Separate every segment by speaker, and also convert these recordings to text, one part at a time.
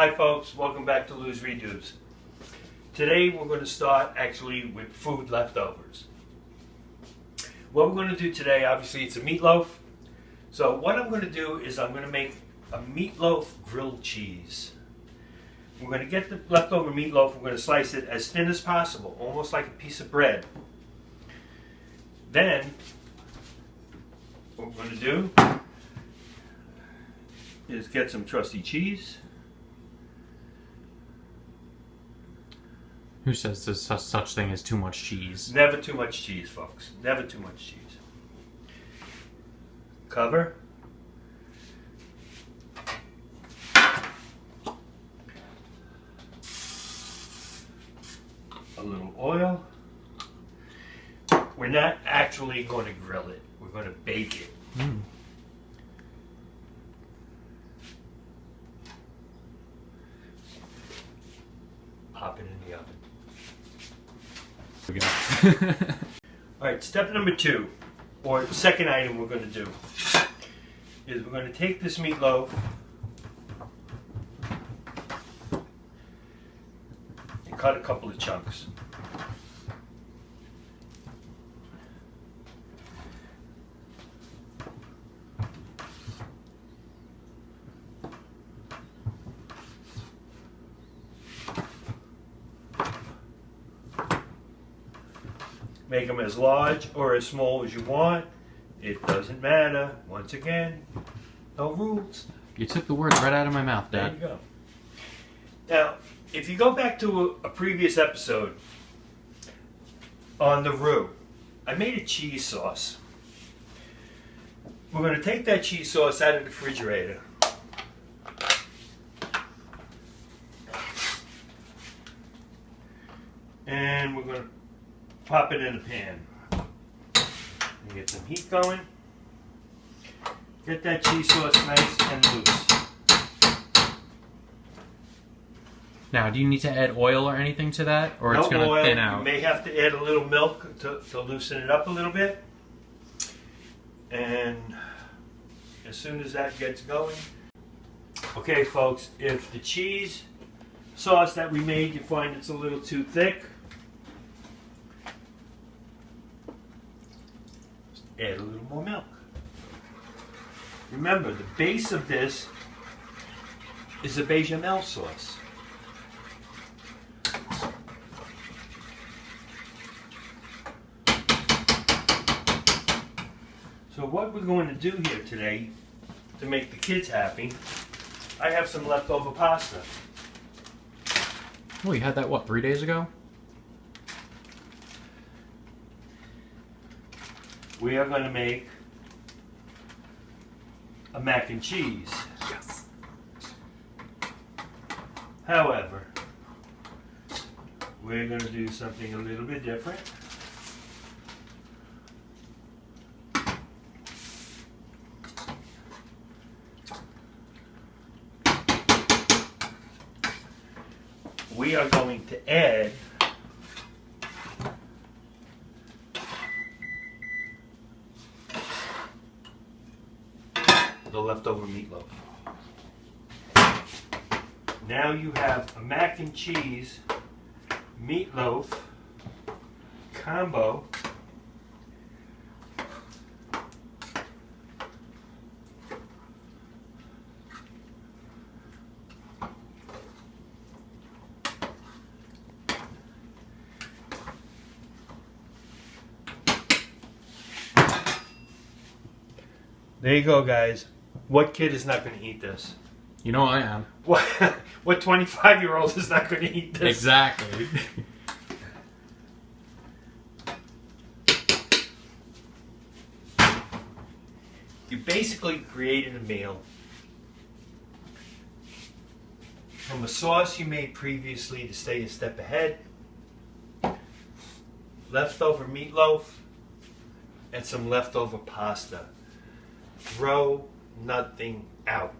Speaker 1: Hi folks, welcome back to Lou's Redos. Today we're going to start actually with food leftovers. What we're going to do today, obviously it's a meatloaf. So what I'm going to do is I'm going to make a meatloaf grilled cheese. We're going to get the leftover meatloaf, we're going to slice it as thin as possible, almost like a piece of bread. Then, what we're going to do is get some trusty cheese.
Speaker 2: Who says there's such thing as too much cheese?
Speaker 1: Never too much cheese, folks. Never too much cheese. Cover. A little oil. We're not actually going to grill it. We're going to bake it. Pop it in the oven.
Speaker 2: We go.
Speaker 1: Alright, step number 2, or second item we're going to do, is we're going to take this meatloaf and cut a couple of chunks. Make them as large or as small as you want. It doesn't matter. Once again, no rules.
Speaker 2: You took the words right out of my mouth,
Speaker 1: There
Speaker 2: Dad.
Speaker 1: you go. Now, if you go back to a previous episode on the roux, I made a cheese sauce. We're going to take that cheese sauce out of the refrigerator. And we're going to pop it in a pan. And get some heat going. Get that cheese sauce nice and loose.
Speaker 2: Now, do you need to add oil or anything to that? Or it's going to thin out?
Speaker 1: You may have to add a little milk to loosen it up a little bit. And as soon as that gets going. Okay folks, if the cheese sauce that we made, you find it's a little too thick, add a little more milk. Remember, the base of this is a bechamel sauce. So what we're going to do here today, to make the kids happy, I have some leftover pasta.
Speaker 2: Oh, you had that, what, 3 days ago?
Speaker 1: We are going to make a mac and cheese.
Speaker 2: Yes.
Speaker 1: However, we're going to do something a little bit different. We are going to add the leftover meatloaf. Now you have a mac and cheese meatloaf combo. There you go, guys. What kid is not going to eat this?
Speaker 2: You know I am.
Speaker 1: What 25-year-old is not going to eat this?
Speaker 2: Exactly.
Speaker 1: You basically created a meal from a sauce you made previously to stay a step ahead, leftover meatloaf, and some leftover pasta. Throw nothing out.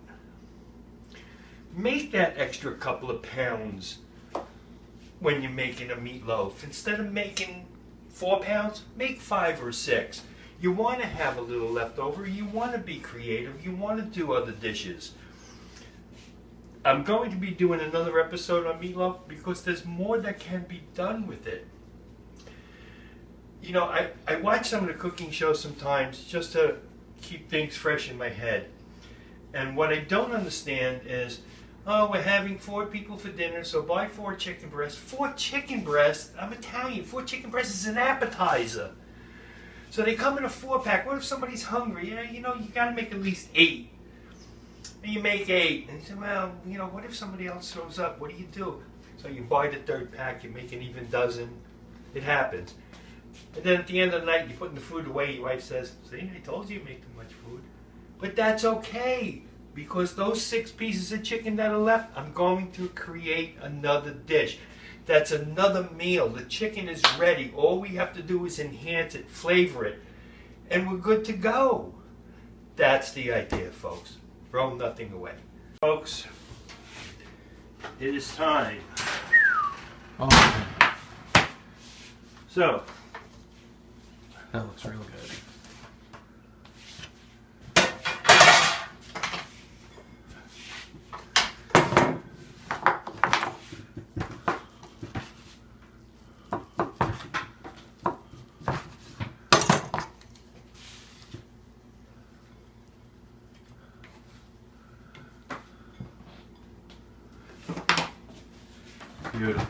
Speaker 1: Make that extra couple of pounds when you're making a meatloaf. Instead of making 4 pounds, make 5 or 6. You want to have a little leftover. You want to be creative. You want to do other dishes. I'm going to be doing another episode on meatloaf because there's more that can be done with it. You know, I watch some of the cooking shows sometimes just to keep things fresh in my head. And what I don't understand is, oh, we're having 4 people for dinner, so buy 4 chicken breasts. 4 chicken breasts? I'm Italian. 4 chicken breasts is an appetizer. So they come in a 4-pack. What if somebody's hungry? Yeah, you know, you got to make at least 8. And you make 8. And you say, well, you know, what if somebody else shows up? What do? So you buy the 3rd pack. You make an even dozen. It happens. And then at the end of the night, you're putting the food away. Your wife says, see, I told you you make too much food. But that's okay. Because those 6 pieces of chicken that are left, I'm going to create another dish. That's another meal. The chicken is ready. All we have to do is enhance it, flavor it, and we're good to go. That's the idea, folks. Throw nothing away. Folks, it is time.
Speaker 2: Oh,
Speaker 1: So,
Speaker 2: that looks real good. Beautiful.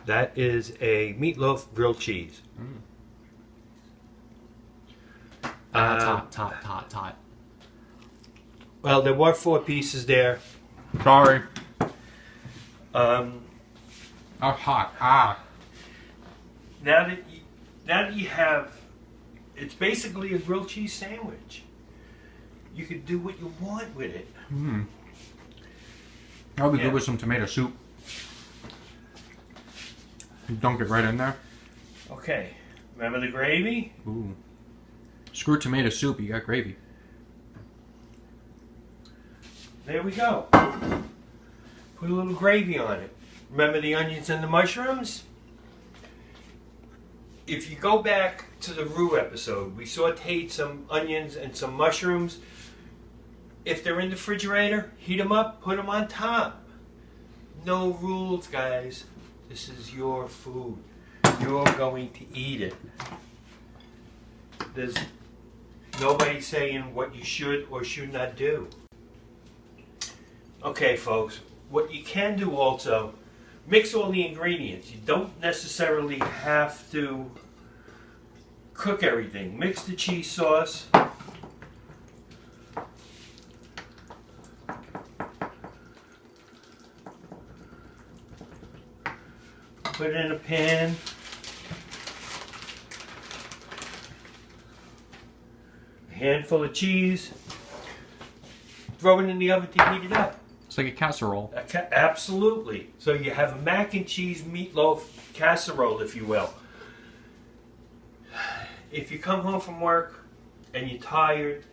Speaker 1: that is a meatloaf grilled cheese.
Speaker 2: Hot.
Speaker 1: Well, there were 4 pieces there.
Speaker 2: Sorry.
Speaker 1: Oh,
Speaker 2: hot. Ah.
Speaker 1: Now that you have, it's basically a grilled cheese sandwich. You could do what you want with it.
Speaker 2: That would be good with some tomato soup. Dunk it right in there.
Speaker 1: Okay, remember the gravy?
Speaker 2: Ooh. Screw tomato soup, you got gravy.
Speaker 1: There we go. Put a little gravy on it. Remember the onions and the mushrooms? If you go back to the roux episode, we sauteed some onions and some mushrooms. If they're in the refrigerator, heat them up, put them on top. No rules, guys. This is your food. You're going to eat it. There's nobody saying what you should or should not do. Okay, folks, what you can do also, mix all the ingredients. You don't necessarily have to cook everything. Mix the cheese sauce. Put it in a pan. A handful of cheese. Throw it in the oven to heat it up.
Speaker 2: It's like a casserole.
Speaker 1: Absolutely. So you have a mac and cheese meatloaf casserole, if you will. If you come home from work and you're tired,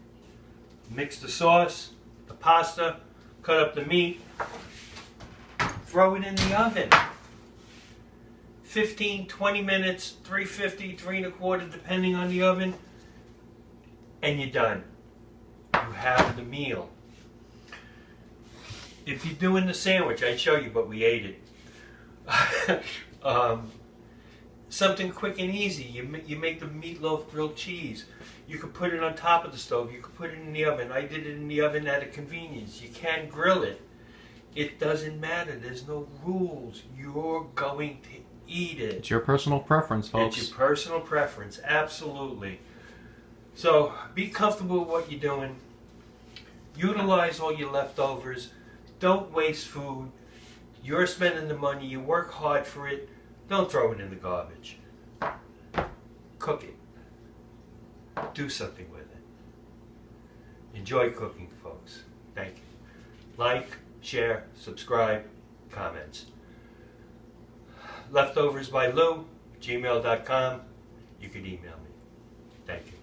Speaker 1: mix the sauce, the pasta, cut up the meat, throw it in the oven. 15, 20 minutes, 350, 3 1/4, depending on the oven, and you're done. You have the meal. If you're doing the sandwich, I'd show you, but we ate it. Something quick and easy. You make the meatloaf grilled cheese. You could put it on top of the stove. You could put it in the oven. I did it in the oven at a convenience. You can grill it. It doesn't matter. There's no rules. You're going to eat it.
Speaker 2: It's your personal preference, folks.
Speaker 1: It's your personal preference, absolutely. So be comfortable with what you're doing. Utilize all your leftovers. Don't waste food. You're spending the money. You work hard for it. Don't throw it in the garbage. Cook it. Do something with it. Enjoy cooking, folks. Thank you. Like, share, subscribe, comments. Leftovers by Lou, gmail.com. You could email me. Thank you.